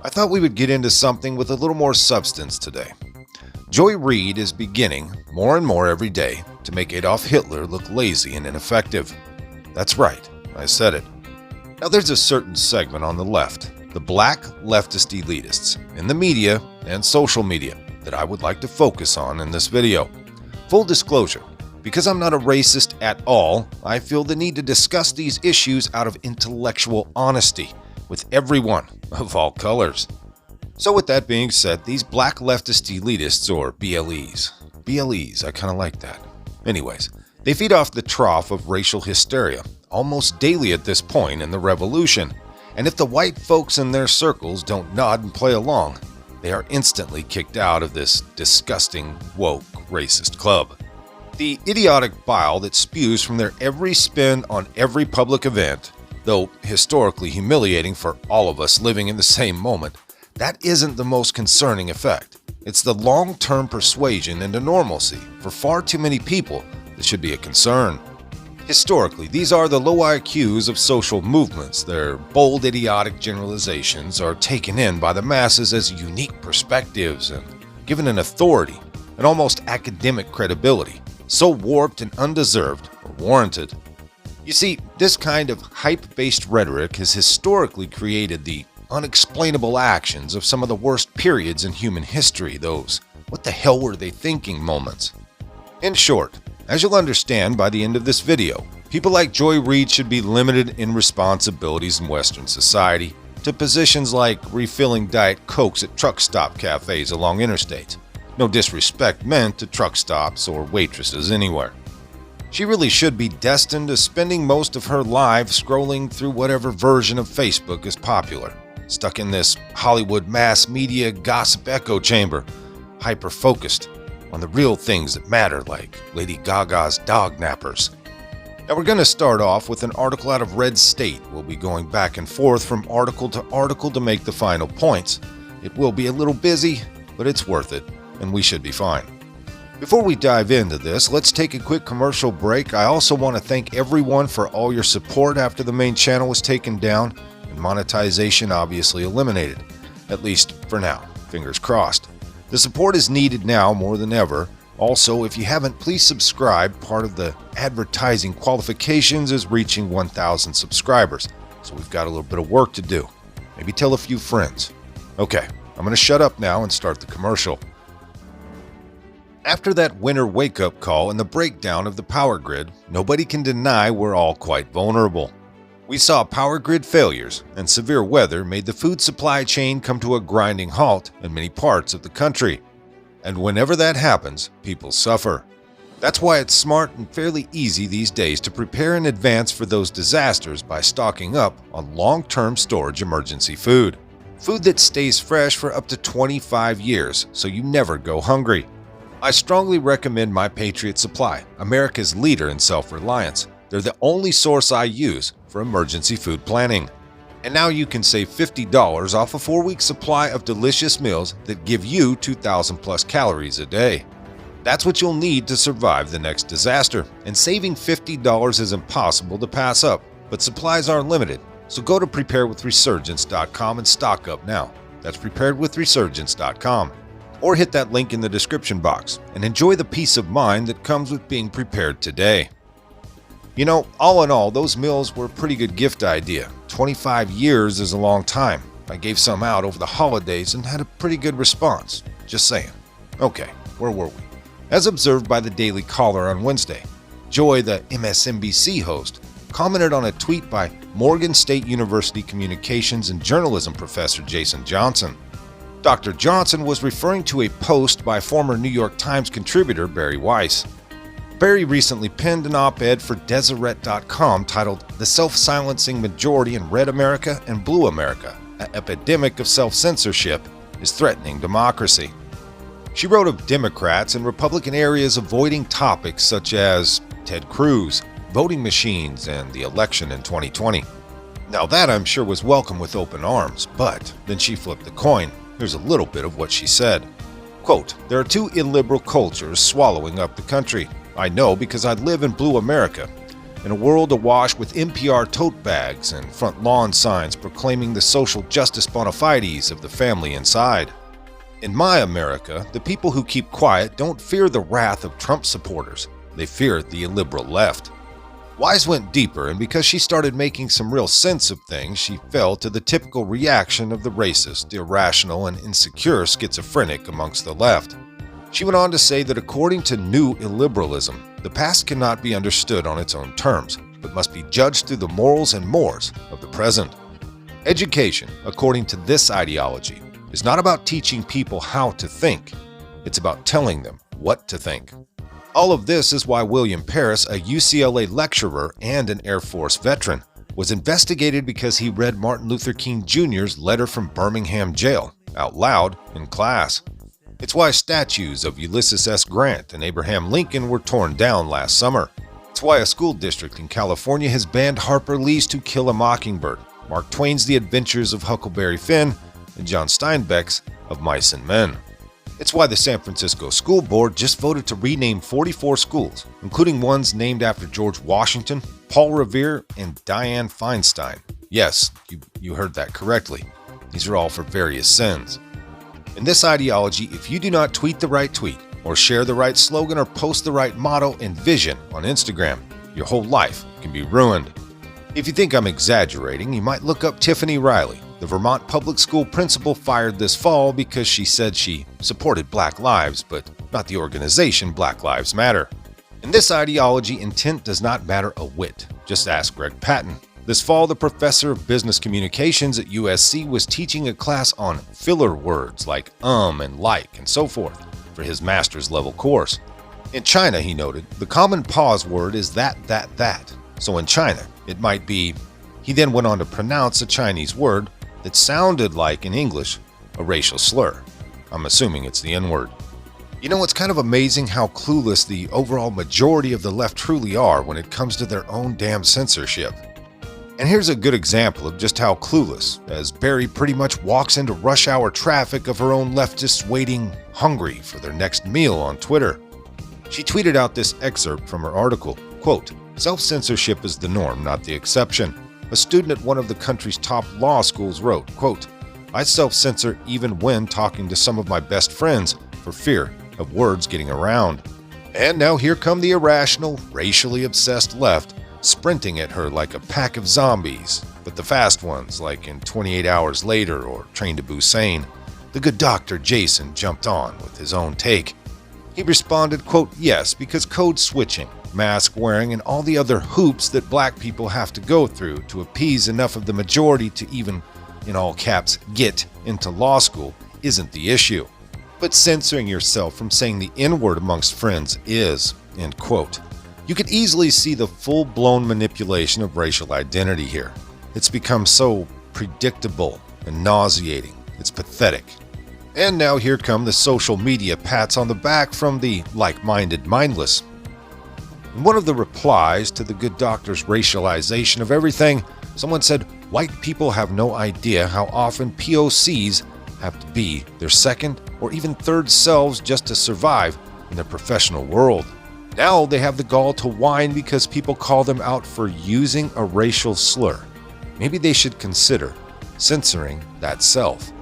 I thought we would get into something with a little more substance today. Joy Reid is beginning, more and more every day, to make Adolf Hitler look lazy and ineffective. That's right, I said it. Now there's a certain segment on the left, the black leftist elitists, in the media and social media, that I would like to focus on in this video. Full disclosure, because I'm not a racist at all, I feel the need to discuss these issues out of intellectual honesty with everyone of all colors. So with that being said, these black leftist elitists, or BLEs, I kind of like that. Anyways, they feed off the trough of racial hysteria almost daily at this point in the revolution, and if the white folks in their circles don't nod and play along, they are instantly kicked out of this disgusting, woke, racist club. The idiotic bile that spews from their every spin on every public event, though historically humiliating for all of us living in the same moment, that isn't the most concerning effect. It's the long-term persuasion into normalcy for far too many people that should be a concern. Historically, these are the low IQs of social movements. Their bold, idiotic generalizations are taken in by the masses as unique perspectives and given an authority, an almost academic credibility, so warped and undeserved or warranted. You see, this kind of hype-based rhetoric has historically created the unexplainable actions of some of the worst periods in human history, those "what the hell were they thinking" moments. In short, as you'll understand by the end of this video, people like Joy Reid should be limited in responsibilities in Western society to positions like refilling Diet Cokes at truck stop cafes along interstates. No disrespect meant to truck stops or waitresses anywhere. She really should be destined to spending most of her life scrolling through whatever version of Facebook is popular, stuck in this Hollywood mass media gossip echo chamber, hyper-focused on the real things that matter, like Lady Gaga's dog nappers. Now we're going to start off with an article out of Red State. We'll be going back and forth from article to make the final points. It will be a little busy, but it's worth it, and we should be fine. Before we dive into this, let's take a quick commercial break. I also want to thank everyone for all your support after the main channel was taken down and monetization obviously eliminated, at least for now, fingers crossed. The support is needed now more than ever. Also, if you haven't, please subscribe. Part of the advertising qualifications is reaching 1,000 subscribers, so we've got a little bit of work to do. Maybe tell a few friends. Okay, I'm going to shut up now and start the commercial. After that winter wake-up call and the breakdown of the power grid, nobody can deny we're all quite vulnerable. We saw power grid failures, and severe weather made the food supply chain come to a grinding halt in many parts of the country. And whenever that happens, people suffer. That's why it's smart and fairly easy these days to prepare in advance for those disasters by stocking up on long-term storage emergency food. Food that stays fresh for up to 25 years, so you never go hungry. I strongly recommend My Patriot Supply, America's leader in self-reliance. They're the only source I use for emergency food planning. And now you can save $50 off a 4-week supply of delicious meals that give you 2,000 plus calories a day. That's what you'll need to survive the next disaster, and saving $50 is impossible to pass up, but supplies are limited, so go to preparewithresurgence.com and stock up now. That's preparedwithresurgence.com. Or hit that link in the description box and enjoy the peace of mind that comes with being prepared today. You know, all in all, those meals were a pretty good gift idea. 25 years is a long time. I gave some out over the holidays and had a pretty good response. Just saying. Okay, where were we? As observed by the Daily Caller on Wednesday, Joy, the MSNBC host, commented on a tweet by Morgan State University Communications and Journalism professor Jason Johnson. Dr. Johnson was referring to a post by former New York Times contributor Barry Weiss. Barry recently penned an op-ed for Deseret.com titled "The Self-Silencing Majority in Red America and Blue America, an Epidemic of Self-Censorship is Threatening Democracy." She wrote of Democrats in Republican areas avoiding topics such as Ted Cruz, voting machines, and the election in 2020. Now that, I'm sure, was welcome with open arms, but then she flipped the coin. Here's a little bit of what she said. Quote, "There are two illiberal cultures swallowing up the country. I know because I live in Blue America. in a world awash with NPR tote bags and front lawn signs proclaiming the social justice bona fides of the family inside. In my America, the people who keep quiet don't fear the wrath of Trump supporters. They fear the illiberal left. Wise went deeper, and because she started making some real sense of things, she fell to the typical reaction of the racist, irrational, and insecure schizophrenic amongst the left. She went on to say that according to new illiberalism, the past cannot be understood on its own terms, but must be judged through the morals and mores of the present. Education, according to this ideology, is not about teaching people how to think. It's about telling them what to think. All of this is why William Paris, a UCLA lecturer and an Air Force veteran, was investigated because he read Martin Luther King Jr.'s letter from Birmingham jail out loud in class. It's why statues of Ulysses S. Grant and Abraham Lincoln were torn down last summer. It's why a school district in California has banned Harper Lee's To Kill a Mockingbird, Mark Twain's The Adventures of Huckleberry Finn, and John Steinbeck's Of Mice and Men. It's why the San Francisco School Board just voted to rename 44 schools, including ones named after George Washington, Paul Revere, and Dianne Feinstein. Yes, you heard that correctly. These are all for various sins. In this ideology, if you do not tweet the right tweet, or share the right slogan, or post the right motto and vision on Instagram, your whole life can be ruined. If you think I'm exaggerating, you might look up Tiffany Riley, the Vermont public school principal fired this fall because she said she supported Black lives, but not the organization Black Lives Matter. In this ideology, intent does not matter a whit. Just ask Greg Patton. This fall, the professor of business communications at USC was teaching a class on filler words like and like and so forth for his master's level course. In China, he noted, the common pause word is that. So in China, it might be. He then went on to pronounce a Chinese word that sounded like, in English, a racial slur. I'm assuming it's the N-word. You know, it's kind of amazing how clueless the overall majority of the left truly are when it comes to their own damn censorship. And here's a good example of just how clueless, as Barry pretty much walks into rush hour traffic of her own leftists waiting hungry for their next meal on Twitter. She tweeted out this excerpt from her article, quote, "Self-censorship is the norm, not the exception." A student at one of the country's top law schools wrote, quote, "I self-censor even when talking to some of my best friends for fear of words getting around." And now here come the irrational, racially obsessed left, sprinting at her like a pack of zombies, but the fast ones, like in 28 Hours Later or Train to Busan. The good doctor Jason jumped on with his own take. He responded, quote, "Yes, because code switching, mask wearing, and all the other hoops that black people have to go through to appease enough of the majority to even, in all caps, get into law school isn't the issue. But censoring yourself from saying the N-word amongst friends is," end quote. You could easily see the full-blown manipulation of racial identity here. It's become so predictable and nauseating. It's pathetic. And now here come the social media pats on the back from the like-minded mindless. In one of the replies to the good doctor's racialization of everything, someone said, "White people have no idea how often POCs have to be their second or even third selves just to survive in the professional world. Now they have the gall to whine because people call them out for using a racial slur. Maybe they should consider censoring that self."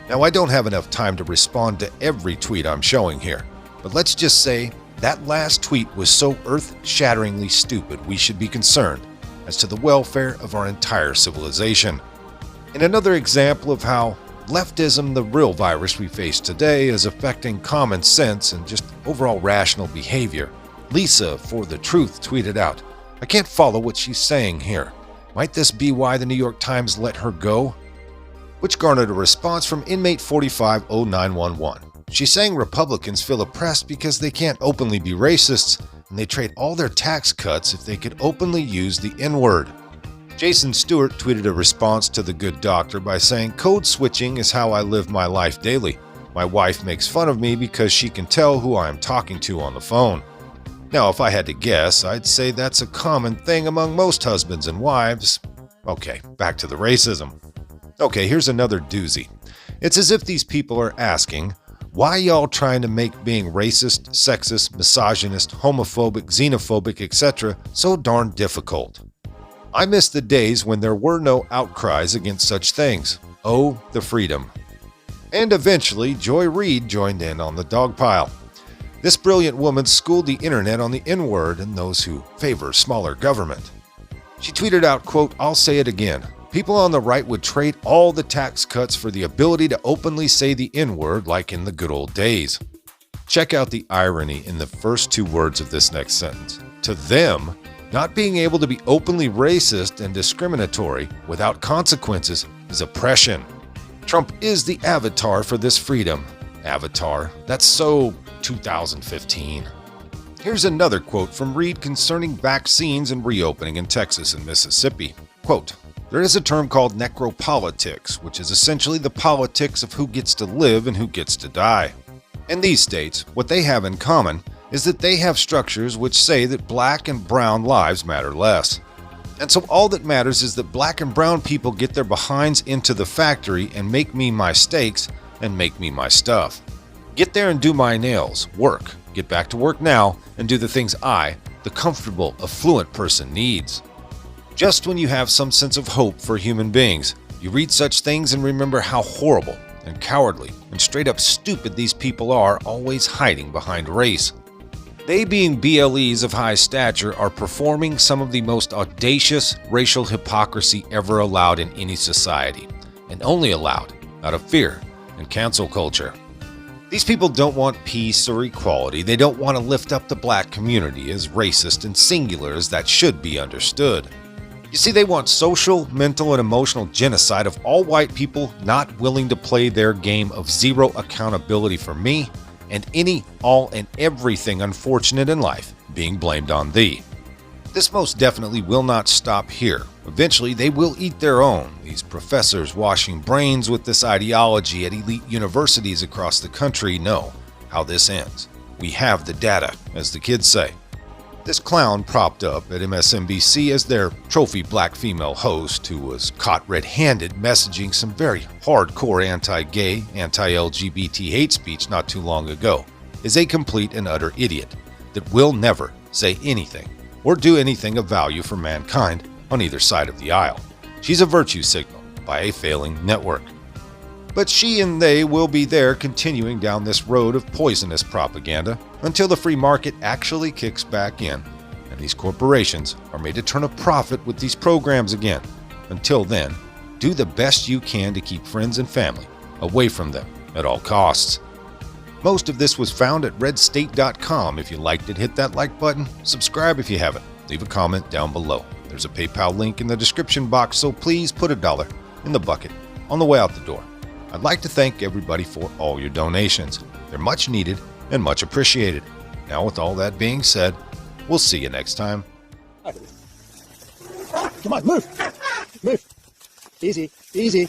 Now, I don't have enough time to respond to every tweet I'm showing here, but let's just say that last tweet was so earth-shatteringly stupid we should be concerned as to the welfare of our entire civilization. In another example of how leftism, the real virus we face today, is affecting common sense and just overall rational behavior, Lisa for the Truth tweeted out, "I can't follow what she's saying here. Might this be why the New York Times let her go?" Which garnered a response from inmate 450911. She's saying Republicans feel oppressed because they can't openly be racists, and they trade all their tax cuts if they could openly use the N-word. Jason Stewart tweeted a response to the good doctor by saying, "Code switching is how I live my life daily. My wife makes fun of me because she can tell who I am talking to on the phone." Now, if I had to guess, I'd say that's a common thing among most husbands and wives. Okay, back to the racism. Okay, here's another doozy. It's as if these people are asking, why y'all trying to make being racist, sexist, misogynist, homophobic, xenophobic, etc. so darn difficult? I miss the days when there were no outcries against such things. Oh, the freedom. And eventually, Joy Reid joined in on the dog pile. This brilliant woman schooled the internet on the N-word and those who favor smaller government. She tweeted out, quote, "I'll say it again. People on the right would trade all the tax cuts for the ability to openly say the N-word like in the good old days." Check out the irony in the first two words of this next sentence. To them, not being able to be openly racist and discriminatory without consequences is oppression. Trump is the avatar for this freedom. Avatar. That's so 2015. Here's another quote from Reid concerning vaccines and reopening in Texas and Mississippi. Quote, "There is a term called necropolitics, which is essentially the politics of who gets to live and who gets to die. In these states, what they have in common is that they have structures which say that black and brown lives matter less. And so all that matters is that black and brown people get their behinds into the factory and make me my steaks and make me my stuff. Get there and do my nails, work, get back to work now, and do the things I, the comfortable, affluent person, needs." Just when you have some sense of hope for human beings, you read such things and remember how horrible and cowardly and straight up stupid these people are, always hiding behind race. They, being BLEs of high stature, are performing some of the most audacious racial hypocrisy ever allowed in any society, and only allowed out of fear and cancel culture. These people don't want peace or equality. They don't want to lift up the black community, as racist and singular as that should be understood. You see, they want social, mental, and emotional genocide of all white people not willing to play their game of zero accountability for me and any, all, and everything unfortunate in life being blamed on thee. This most definitely will not stop here. Eventually, they will eat their own, these professors washing brains with this ideology at elite universities across the country know how this ends. We have the data, as the kids say. This clown propped up at MSNBC as their trophy black female host, who was caught red-handed messaging some very hardcore anti-gay, anti-LGBT hate speech not too long ago, is a complete and utter idiot that will never say anything or do anything of value for mankind on either side of the aisle. She's a virtue signal by a failing network. But she and they will be there continuing down this road of poisonous propaganda until the free market actually kicks back in and these corporations are made to turn a profit with these programs again. Until then, do the best you can to keep friends and family away from them at all costs. Most of this was found at redstate.com. If you liked it, hit that like button, subscribe if you haven't, leave a comment down below. There's a PayPal link in the description box, so please put $1 in the bucket on the way out the door. I'd like to thank everybody for all your donations. They're much needed and much appreciated. Now, with all that being said, we'll see you next time. Come on, move. Move. Easy, easy.